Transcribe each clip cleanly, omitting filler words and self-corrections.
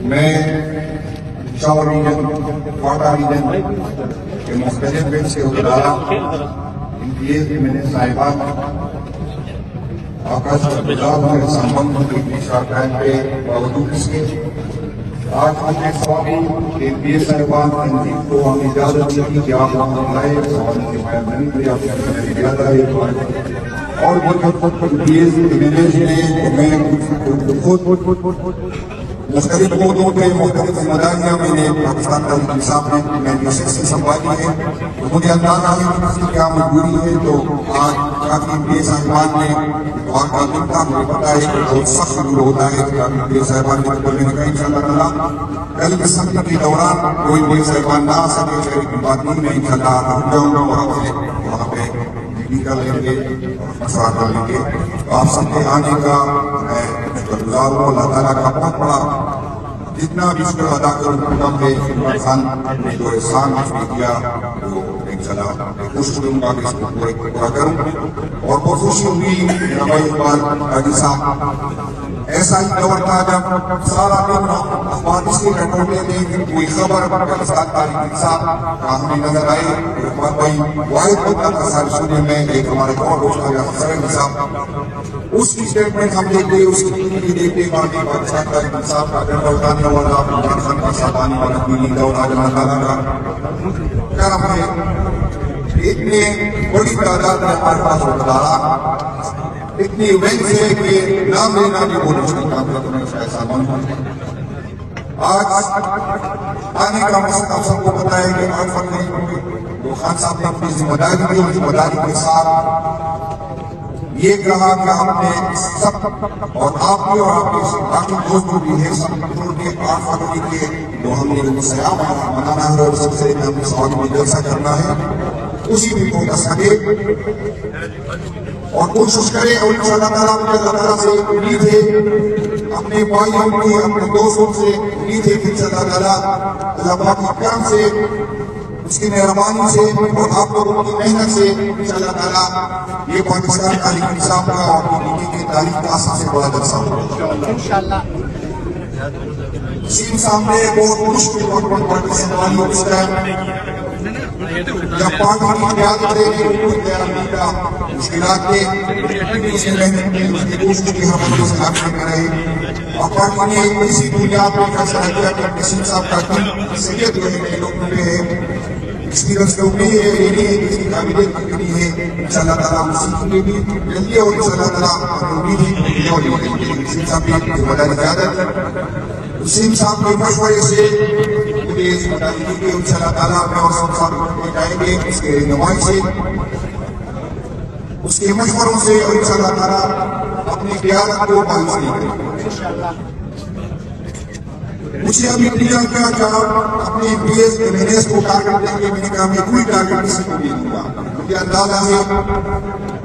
میں Peshawar region quota region کے مختلف بینچ سے ادارہ امتیاز میں صاحبان آکاش میرے سامنے پہ باوجود اس کے آج ہم نے سوامی امتیاز صاحبان تنظیم کو ہم اجازت دی کہ آپ ہم لائے سوال کی بیان کری آپ سے زیادہ ہے اور امتیاز میں مختلف عہدوں پہ مختلف ذمہ داریاں میں نے پاکستان تحریک انصاف میں 96 سے سنبھالی ہے تو مجھے اندازہ ہے کہ اس کی کیا مجبوری ہے تو آج کافی امتیاز صاحبان نے اتوار کا دن تھا مجھے پتا ہے کہ بہت سخت شروع ہوتا ہے کہ کافی امتیاز صاحبان نے بولنے نے کہا انشاءاللہ تعالیٰ کل کے سمت کے دوران کوئی امتیاز صاحبان نہ آ سکے شہری کی بات نہیں میں انشاءاللہ رک جاؤں گا وہاں پہ کر لیں گے مشورہ کر لیں گے تو آپ سب کے آنے کا میں شکر گزار ہوں اللہ تعالیٰ کا بہت بڑا جتنا بھی شکر ادا کروں کم ہے عمران خان نے جو احسان اس نے کیا وہ انشاءاللہ کوشش کروں گا کہ اس کو پورا کروں اور بہت خوشی ہوئی میرا بھائی اقبال قاضی صاحب ایسا ہی دور تھا جب سارا دن اخبار اس کے کٹوٹے میں کوئی خبر پاکستان تحریک انصاف کا ہمیں نظر آئے اقبال بھائی واحد بندہ تھا سارے سننے میں ایک ہمارے اور دوست تھا حسن صاحب اس کی اسٹیٹمنٹ ہم دیکھتے اس کی بھی دیکھتے باقی پاکستان تحریک انصاف کا ڈنڈا اٹھانے والا عمران خان کا ساتھ آنے والا دینی دور اللہ تعالیٰ کا کرم ہے اتنے بڑی تعداد میں ہمارے پاس ادارہ اتنی وینس ہے کہ نام لینا بھی بہت مشکل کام ہے تو میں اس کا ایسا معلوم آج آنے کا مقصد آپ سب کو پتا ہے کہ آج فرق نہیں ہوگی تو خان صاحب نے اپنی ذمہ داری دی اور ذمہ داری کے ساتھ یہ کہا کہ آپ نے سب اور آپ کے اور آپ کے باقی دوست جو بھی ہیں سب ملک کے 8 فروری کے جو ہم نے سیاح منانا ہے اور سب سے ہم اس وقت میں جلسہ کرنا ہے اسی بھی کو دس سکے اور کوشش کرے اور انشاءاللہ تعالیٰ مجھے اللہ تعالیٰ سے امید ہے اپنے بھائیوں کی اپنے دوستوں سے امید ہے کہ انشاءاللہ تعالیٰ اللہ پاک کے کرم سے اس کی مہربانی سے اور آپ لوگوں کی محنت سے انشاءاللہ تعالیٰ یہ پاکستان تحریک انصاف کا اور دینی کی تاریخ کا سب سے بڑا جلسہ ہوگا انشاءاللہ سین سامنے بہت مشکل اور بہت بڑی سنبھالی ہوتا ہے جب پارٹی کی قیادت کرے گی حکومت تیاری کا مشکلات کے اس میں رہنے میں اس کی کوشش کی ہم لوگ سے آگے کر رہے ہیں اور پارٹی نے اسی بنیاد پر فیصلہ کیا کہ نسیم صاحب کا ٹیم سید جو ہے لوگوں پہ ہے ایکسپیرینس لوگ بھی ہے یہ نہیں ہے کہ اس کی قابلیت بھی ہے انشاءاللہ تعالیٰ ہم سیکھیں گے بھی جلدی اور انشاءاللہ تعالیٰ امید ہے کہ نسیم صاحب کی ذمہ داری زیادہ نسیم صاحب کے مشورے سے مجھے اس مداری کی کہ انشاءاللہ تعالیٰ میں اور سب صاحب جائیں گے اس کے رہنمائی سے اس کے مشوروں سے اور انشاءاللہ تعالیٰ اپنی قیادت کو مایوس نہیں کریں مجھے ابھی کلیئر کیا کہ اپنے امتیاز MNS کو ٹارگٹ دیں گے میں نے کہا میں کوئی ٹارگٹ کسی کو نہیں دوں گا مجھے اندازہ ہے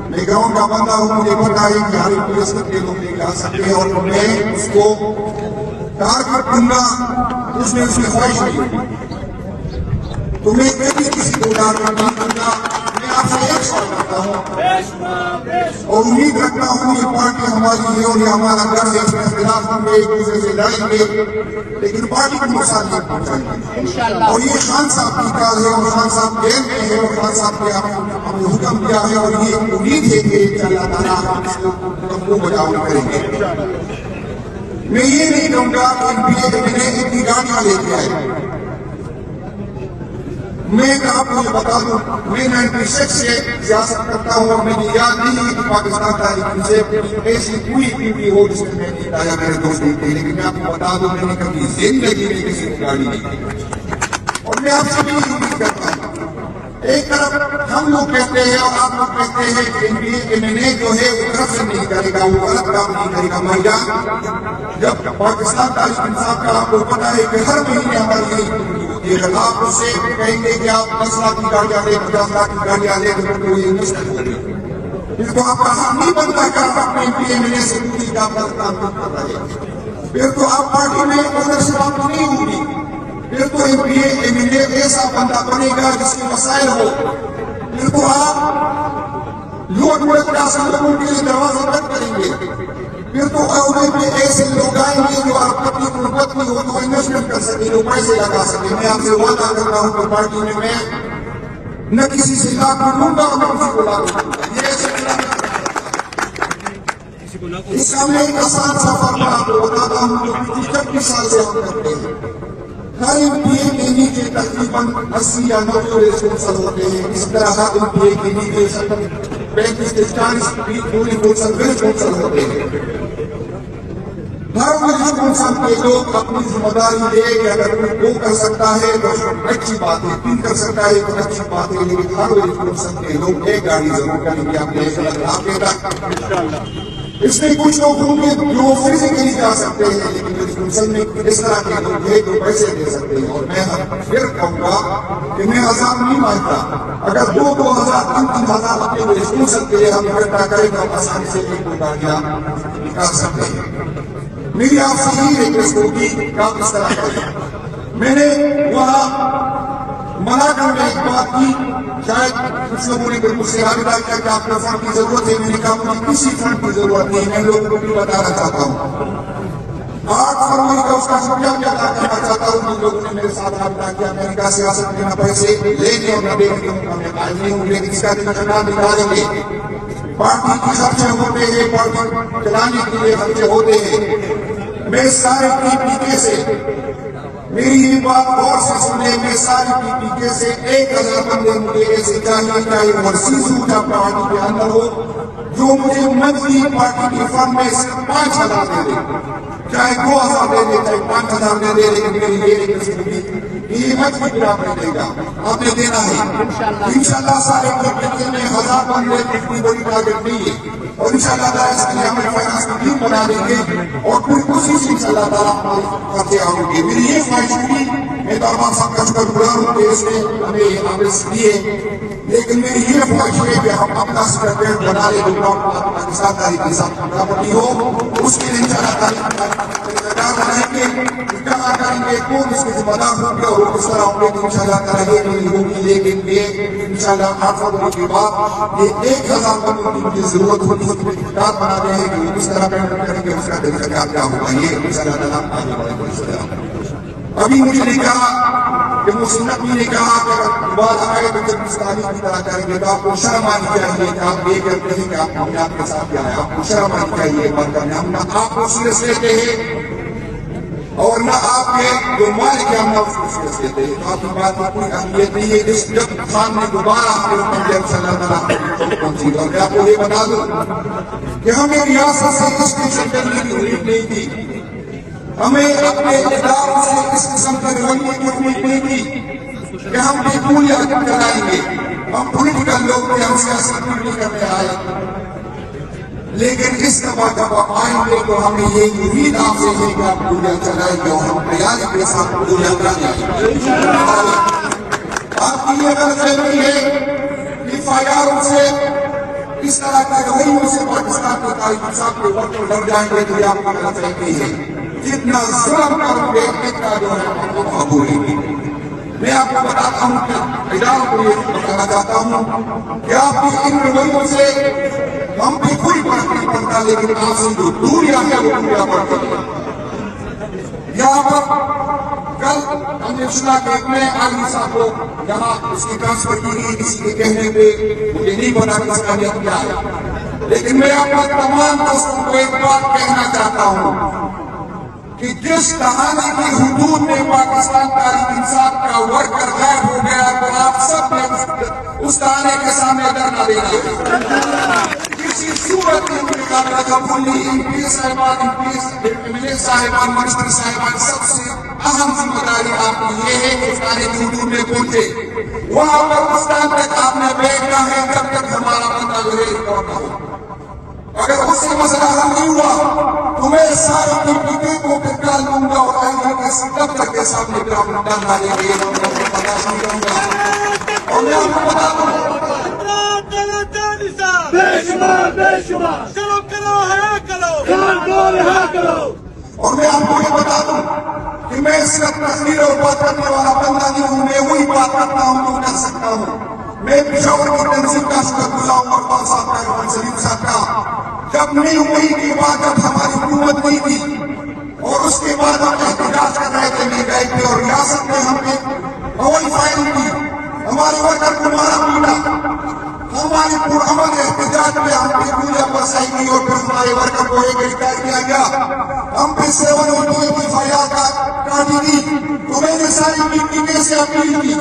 میں گاؤں کا بندہ ہوں مجھے پتا ہے کہ ہر امتیاز کے لوگ لے جا سکتے ہیں اور میں اس کو ٹارگٹ دوں گا اس میں خواہش نہیں تو میں بھی کسی کو ٹارگٹ نہیں دوں گا میں آپ سے ایک سوال کرتا ہوں اور امید رکھتا ہوں یہ پارٹی ہماری ہے اور یہ ہمارا گھر ہے اس میں اختلاف ہوں گے ایک دوسرے سے لڑیں گے لیکن پارٹی کو نقصان نہیں پہنچائیں گے اور یہ خان صاحب کی کال ہے اور خان صاحب جیل میں ہے اور خان صاحب نے ہمیں حکم دیا ہے اور یہ امید ہے کہ انشاءاللہ تعالیٰ ہم اس کو بجاؤ کریں گے میں یہ نہیں کہوں گا کہ میں نے اتنی گاڑیاں لے کے آئے میں آپ کو یہ بتا دوں میں 96 سے سیاست کرتا ہوں اور مجھے یاد نہیں ہے کہ پاکستان تحریک سے ایسی کوئی ٹی ہو جس میں نے آیا میرے دوست نہیں تھے لیکن میں آپ کو بتا دوں میں نے کبھی زندگی میں کسی کی گاڑی نہیں کی اور میں آپ سے بھی امید کرتا ہوں ایک طرف ہم لوگ کہتے ہیں اور آپ لوگ کہتے ہیں کہ MNA جو ہے وہ طرف سے نہیں کرے گا وہ غلط کام نہیں کرے گا بھائی جان جب پاکستان تحریک انصاف کا آپ کو پتا ہے کہ ہر مہینے ہماری یہ آپ اس سے کہیں گے کہ آپ 10 لاکھ کی گاڑیاں لے 50 لاکھ کی گاڑیاں لے تو یہ مشکل ہوگی پھر تو آپ کا حق نہیں بنتا کہ آپ اپنے MNA سے پوری کام کر رہے ہیں پھر تو آپ پارٹی میں اونرشپ آپ کو نہیں ہوگی پھر تو MNA ایسا بندہ بنے گا جس کے مسائل ہو پھر تو آپ لوٹ لوگوں کے لیے دروازہ بند کریں گے پھر تو عہدے پہ ایسے لوگ آئیں گے جو اپنی پتنی ہو تو انویسٹمنٹ کر سکے، جو پیسے لگا سکے. میں آپ سے وعدہ کر رہا ہوں کہ پارٹی میں نہ کسی سے لاکھ لوں گا اور نہ کسی کو لاکھ لوں گا. یہ ایسے اس کا میں ایک آسان سا فارمولہ آپ کو بتاتا ہوں جو پچھلے 26 سال سے ہم کرتے ہیں. ہر MPA کے نیچے تقریباً 80 یا 90 ریسپونسل ہوتے ہیں. اس طرح ہر MPA کے نیچے 35 سے 40 ریسپونسل ہوتے ہیں. ہر ریسپونسل کے لوگ اپنی ذمہ داری لے کہ اگر کوئی 2 کر سکتا ہے تو اچھی بات ہے، 3 کر سکتا ہے تو اچھی بات ہے، لیکن ہر ریسپونسل کے لوگ ایک گاڑی ضرور کریں گے آپ کے. اس میں کچھ لوگ ہوں گے جو فزیکلی جا سکتے ہیں، لیکن ریسپونسل میں اس طرح کے لوگ ہیں جو پیسے دے سکتے ہیں. اور میں پھر کہوں گا کہ میں 1000 نہیں مانگتا. اگر 2,000 3,000 اپنے ریسپونسل کے لیے ہم اکٹھا کریں تو آسانی سے 1-2 گاڑیاں نکال سکتے ہیں. میری آپ سے یہی ریکویسٹ ہوگی کہ آپ اس طرح کریں. میں نے وہاں منع کرنے ایک بات کی، شاید کچھ لوگوں نے بالکل سے رابطہ کیا کہ آپ کو فنڈ کی ضرورت ہے. میں نے کہا مجھے کسی فنڈ کی ضرورت نہیں. میں لوگوں کو بھی بتانا چاہتا ہوں 8 فروری کا اس کا شکریہ بھی ادا کرنا چاہتا ہوں. جن لوگوں نے میرے ساتھ رابطہ کیا. میں نے کہا سیاست میں نہ پیسے لینے اور نہ دینے کے موقع میں قائم نہیں ہوں، لیکن اس کا نام نکالیں گے. پارٹی کے خرچے ہوتے ہیں، پارٹی چلانے کے لیے خرچے ہوتے ہیں. میں سارے PPK سے، میری یہ بات غور سے سنیں، میں ساری PPK سے 1000 بندے مجھے ایسے چاہیے ورسیز ہوں جب پارٹی کے اندر ہو جو مجھے منتھلی پارٹی کے فنڈ میں سے 5000 دے دے، چاہے 2000 دے دے، چاہے 5000 دے دے، لیکن میری یہ ریکویسٹ ہوگی یہ منتھلی برابر دے گا. آپ نے دینا ہے انشاءاللہ. سارے کمیٹی میں 1000 بندے اتنی بڑی ٹارگیٹ نہیں ہے، اور انشاءاللہ تعالیٰ اس کے لیے ہمیں فائنانس کی ٹیم بنا دیں گے اور پھر اسی سے انشاءاللہ تعالیٰ کرتے آؤں گے. میری یہ خواہش تھی، میں دربار صاحب کا شکر گزار ہوں کہ اس نے ہمیں آمرس دیے، لیکن میری یہ خواہش ہے کہ ہم اپنا سیکرٹریٹ بنا لیں جو اپنا ساتھ کے ساتھ پراپرٹی ہو. اس کے لیے انشاءاللہ تعالیٰ بنائیں گے، جمع کریں گے، کون اس کے ذمہ دار ہوں گے اور وہ کس طرح ہوں گے. انشاءاللہ تعالیٰ یہ نہیں ہوگی، لیکن یہ انشاءاللہ 8 فروری کے بعد یہ 1000 بندوں کی مجھے ضرورت ہوتی ہے. بنا رہے ہیں کہ اس طرح پیمنٹ کریں گے، اس کا طریقہ کیا ہوگا. یہ انشاءاللہ تعالیٰ آگے بڑھیں گے. ابھی مجھے نہیں کہا کہ مسنت بھی نہیں کہا کہ اگر بات آئے تو جب اس تاریخ کی طرح کریں گے تو آپ کو شرم آنی چاہیے کہ آپ یہ کرتے ہیں کہ آپ ہم آپ کے ساتھ کیا ہے. آپ کو شرم آنی چاہیے بات کرنے. ہم نہ آپ کو سیریس لیتے ہیں اور نہ آپ کے جو مالک ہیں ہم نہ اس کو سیریس لیتے ہیں. تو آپ کی بات میں کوئی اہمیت نہیں ہے. اس جب خان نے دوبارہ آپ کے اوپر جب صلی اللہ تعالیٰ پہنچی اور میں آپ کو یہ بتا دوں کہ ہمیں ریاست سے اس قسم کی امید نہیں تھی، ہمیں اپنے اداروں سے اس قسم کی رویے کی امید نہیں تھی کہ ہم بھی پولیاں چلائیں گے. ہم پولیٹیکل لوگ تھے، ہم سیاست نہیں کرنے آئے، لیکن اس دفعہ جب آپ آئیں گے تو ہمیں یہ امید آپ سے ہے کہ آپ پولیاں چلائیں گے اور ہم تیاری کے ساتھ پولیاں چلائیں گے. آپ کی یہ غلط فہمی ہے کہ فائروں سے اس طرح کے رویوں سے پاکستان کے تاریخ صاحب کے وقت ڈر جائیں گے تو یہ آپ کی غلط فہمی ہے. جتنا ظلم کروں گے اتنا جو ہے آپ کو قبول ہے. میں آپ کو بتاتا ہوں کہ اداروں کو یہ بتانا چاہتا ہوں کہ آپ کی ان رویوں سے ہم بھی کوئی فرق نہیں پڑتا، لیکن آپ سے جو دوریاں ہیں وہ دوریا پڑتی ہیں. یہاں پر کل ہم نے سنا کہ ایک نئے عالمی صاحب کو یہاں اس کی ٹرانسفر کی گئی کسی کے کہنے پہ. مجھے نہیں پتا کہ اس کا نیت کیا ہے، لیکن میں اپنے تمام دوستوں کو ایک بات کہنا چاہتا ہوں کہ جس کہانی کی حدود میں پاکستان تحریک انصاف کا ورکر غائب ہو گیا تو آپ سب نے اس کہانی کے سامنے دھرنا دینا ہے. کسی صورت میں مقابلہ قبول نہیں. MP صاحبان، MLA صاحبان، منسٹر صاحبان، سب سے اہم ذمہ داری آپ کی یہ ہے کہ اس کہانی کی حدود میں پہنچے. وہاں پر اس ٹائم تک آپ نے بیٹھنا ہے جب تک ہمارا بندہ جو ہے ریکارڈ نہ ہو. اگر اس سے مسئلہ حل نہیں ہوا تو میں سارے PPK کو پھر ڈال دوں گا اور آئندہ کے دفتر کے سامنے پھر آپ ڈالنا دیں گے اور میں برداشت نہیں کروں گا. اور میں آپ کو بتا دوں اور میں آپ کو یہ بتا دوں کہ میں صرف تقریر اور بات کرنے والا بندہ نہیں ہوں. میں وہی بات کرتا ہوں جو کر سکتا ہوں. میں پشاور کی تنظیم کا شکر گزار ہوں اور صاحب کا سلیم صاحب کا. جب نہیں ہوئی کی بات جب ہماری ہمارے ورکر کو ایک گرفتار کیا گیا، ہم پہ 702 کی فریاد کاٹی گئی، تو میں نے ساری میڈیا سے اپیل کی،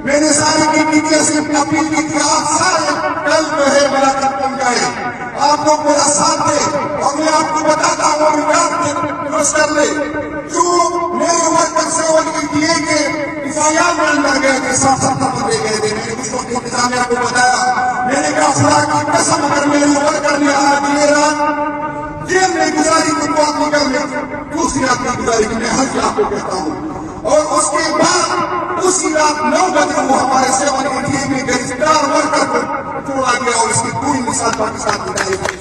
میں نے ساری میڈیا سے اپیل کی کہ آپ سارے کل جو ہے ملاقات بن جائے، آپ لوگ میرا ساتھ دیں، اور میں آپ کو بتاتا ہوں درست کر لے، جو میرے ورکر 702 کے دفاعیان میں اندر گئے تھے، 70 بندے گئے تھے، میں نے کچھ وقت انتظامیہ کو بتایا، میں نے کہا خدا کی قسم اگر میرے ورکر نے آدھی رات جیل میں گزاری تو بہت نکل گئے، دوسری رات میں گزاری کی میں حج آپ کو کہتا ہوں، اور اس کے بعد اسی رات 9 بجے وہ ہمارے 702 میں گرفتار ورکر کو چھوڑا گیا، اور اس کی پوری مثال پاکستان کی تاریخ میں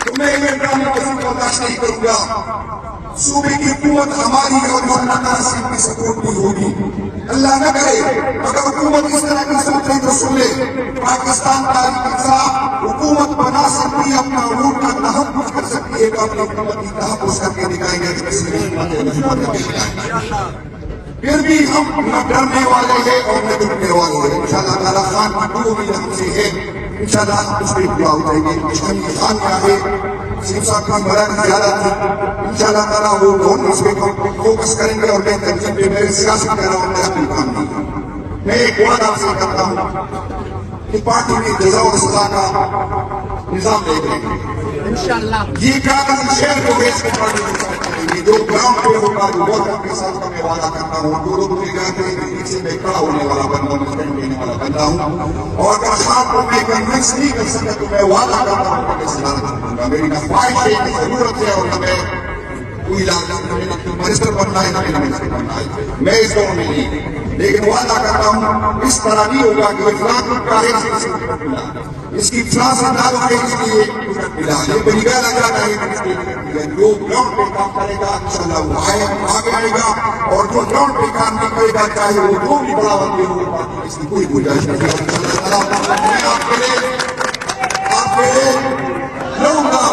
تو میں یہ ڈرامے کسی کو برداشت نہیں کروں گا۔ صوبے کی حکومت ہماری ہے اور اللہ تعالیٰ سے ان کی سپورٹ بھی ہوگی، اللہ نہ کرے اگر حکومت اس طرح کی سوچ رہی تو سن لے، پاکستان تاریخ کے خلاف حکومت بنا سکتی ہے، اپنا عروج کا تحفظ کر سکتی ہے، تو اپنی حکومت کی تحفظ کر کے دکھائیں گے کہ کسی نے پھر بھی ہم نہ ڈرنے والے ہیں اور نہ ڈرنے والے ہیں، انشاءاللہ تعالیٰ خان کی دو بھی ہم سے ہے، انشاءاللہ اس پہ پورا ہو جائے گی۔ اشکن کی خان کیا ہے، سیم صاحب کی مراد زیادہ تھی، انشاءاللہ تعالیٰ وہ دونوں اس پہ فوکس کریں گے، اور میں تنظیم پہ میرے سیاسی کہہ رہا ہوں، میرا کوئی کام نہیں۔ میں ایک وعدہ آپ سے کرتا ہوں کہ پارٹی میں جزا و سزا کا نظام لے لیں گے انشاءاللہ، یہ کاغذ شہر کو بیچ کے پارٹی میں جو گراؤنڈ پہ ہوگا، جو ووٹر کے ساتھ کا میں وعدہ کرتا ہوں، دو لوگ مل جاتے ہیں کہ پیچھے میں کھڑا ہونے والا بندہ ہوں، اسٹینڈ لینے والا بندہ ہوں، اور اگر خان کو میں کنوینس نہیں کر سکتا تو میں وعدہ کرتا ہوں کہ میں صدارت کروں گا، میری نہ خواہش ہے، نہ ضرورت ہے، اور نہ میں کوئی منسٹر بننا ہے، نہ میرا منسٹر بننا ہے، میں اس دور میں نہیں، لیکن وعدہ کرتا ہوں اس طرح نہیں ہوگا کہ فلاں کو کاغذ سے ٹکٹ ملا، اس کی فلاں سے دعویٰ ہے اس لیے ٹکٹ ملا، یہ بریگا لگ رہا ہے، جو گراؤنڈ پہ کام کرے گا انشاءاللہ وہ آگے آئے گا، اور جو گراؤنڈ پہ کام نہیں کرے گا چاہے وہ جو بھی بڑا بندے ہو، اس کی کوئی گنجائش نہیں ہے۔ آپ کے لیے لڑوں گا۔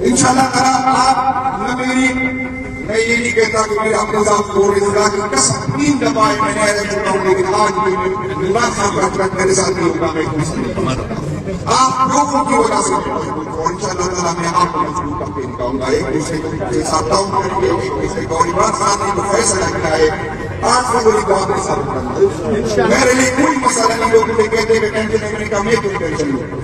انشاءاللہ تعالیٰ آپ نہ میں یہ نہیں کہتا کہ میرا اپنے ذات کو خدا کی قسم 3 دفعہ میں نے ایسا کرتا ہوں، لیکن آج بھی نواز صاحب کا ٹرک میرے ساتھ نہیں ہوگا، میں کوئی نہیں، آپ لوگوں کی وجہ سے، اور انشاءاللہ تعالیٰ میں آپ کو مضبوط کر کے دکھاؤں گا، ایک دوسرے کو ساتھ ڈاؤن کریں گے، ایک دوسرے کو، اور عمران صاحب نے جو فیصلہ کیا ہے 8 فروری کو آپ کے ساتھ کرنا، میرے لیے کوئی مسئلہ نہیں، لوگ مجھے کہتے ہیں کہ ٹینشن ہے، میں نے کہا میں کیوں ٹینشن لوں،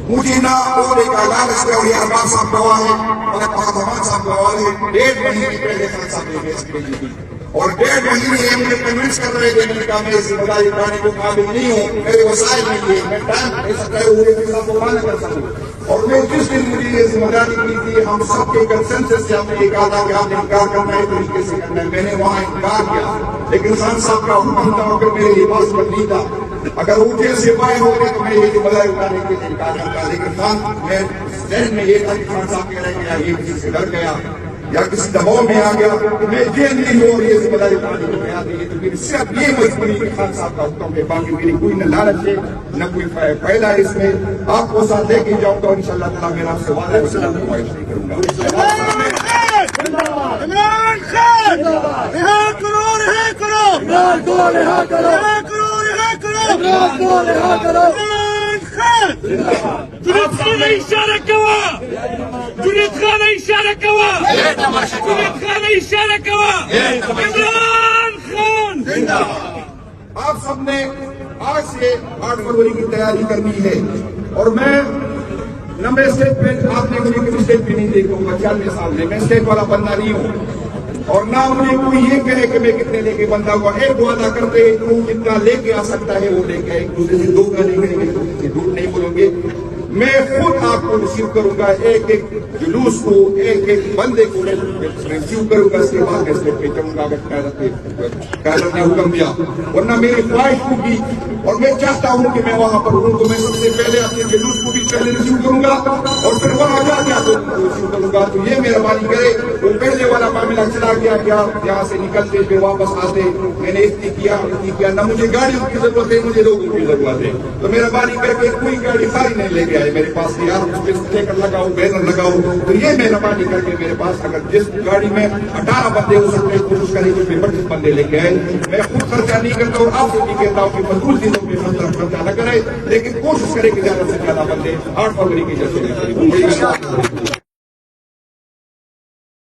مجھے نہ عہدے کا لالچ ہے، اور یہ ارباب صاحب گواہ ہے، اور پاکستان صاحب گواہ ہے، 1.5 مہینے پہلے خان صاحب نے فیصلہ بھیجی تھی، اور 1.5 مہینے یہ مجھے کنوینس کر رہے تھے، میں نے کہا میں اس ذمہ داری اٹھانے کو قابل نہیں ہوں، میرے وسائل نہیں ہے، میں ٹائم ایسا کرے ہوئے بھی صاحب کو مانا کر سکوں، اور میں جس دن مجھے یہ ذمہ داری کی تھی، ہم سب کے کنسنسس سے ہم نے یہ کہا تھا کہ آپ نے انکار کرنا ہے طریقے سے کرنا ہے، میں نے وہاں انکار کیا، لیکن خان صاحب کا حکم تھا، اور میرے لیے پاسبل نہیں تھا، اگر وہ جیل سے باہر ہوتے تو میں یہ ذمہ داری اٹھانے کے لیے انکار کرتا، لیکن خان میں ذہن میں یہ تھا کہ خان صاحب کہہ رہے ہیں کہ یہ کسی سے ڈر گیا یا کسی دباؤ میں آ گیا، میں جیل نہیں ہوں اور یہ ذمہ داری اٹھانے کو تیار نہیں ہے، تو میری صرف یہ مجبوری کہ خان صاحب کا حکم ہے، باقی میری کوئی نہ لالچ ہے نہ کوئی فائدہ ہے اس میں، آپ کو ساتھ لے کے جاؤں گا، اور انشاءاللہ تعالیٰ میرا آپ سے وعدہ ہے، اسلام کی خواہش نہیں کروں گا۔ عمران خان رہا کرو، رہا کرو، عمران کو رہا کرو، رہا کرو، رہا کرو، عمران کو رہا کرو، عمران خان جنید خان اشارہ کوا، جنید خان اشارہ کوا، جنید خان اشارہ کوا، عمران خان۔ آپ سب نے آج سے 8 فروری کی تیاری کرنی ہے، اور میں نمبر اسٹیٹ پہ آپ نے مجھے کبھی اسٹیٹ پہ نہیں دیکھا ہوگا 46 سال میں اسٹیٹ والا بندہ نہیں ہوں، اور نہ مجھے کوئی یہ کہے کہ میں کتنے لے کے بندہ ہوا، ایک وعدہ کرتے تو جتنا لے کے آ سکتا ہے وہ لے کے، ایک دوسرے سے دو گا لیں گے، ایک دوسرے سے جھوٹ نہیں بولیں گے، میں خود آپ کو ریسیو کروں گا, ایک ایک جلوس کو, ایک ایک بندے کو میں ریسیو کروں گا. اس کے بعد میں اسٹیپ پہ چلوں گا اگر قیادت نے حکم دیا. ورنہ میری خواہش ہوگی اور میں چاہتا ہوں کہ میں وہاں پر ہوں تو میں سب سے پہلے اپنے جلوس کو بھی پہلے ریسیو کروں گا اور پھر وہاں جا کے آپ کو ریسیو کروں گا. تو یہ مہربانی کرے, وہ پہلے والا معاملہ چلا گیا کہ آپ یہاں سے نکلتے پھر واپس آتے, میں نے اتنی کیا نہ مجھے گاڑیوں کی ضرورت ہے, مجھے لوگوں کی ضرورت ہے. تو مہربانی کر کے کوئی گاڑی خالی نہیں لے کے آئے میرے پاس کہ یار اس پہ اسٹیکر لگاؤ, بینر لگاؤ. تو یہ مہربانی کر کے میرے پاس اگر جس گاڑی میں 18 بندے ہو سکتے ہیں کوشش کریں کہ 25 بندے لے کے آئے. میں خود خرچہ نہیں کرتا اور آپ سے بھی کہتا ہوں کہ مضبوط چیزوں پہ خرچہ نہ کرے, لیکن کوشش کرے کہ زیادہ سے زیادہ بندے 8 فروری کی جیسے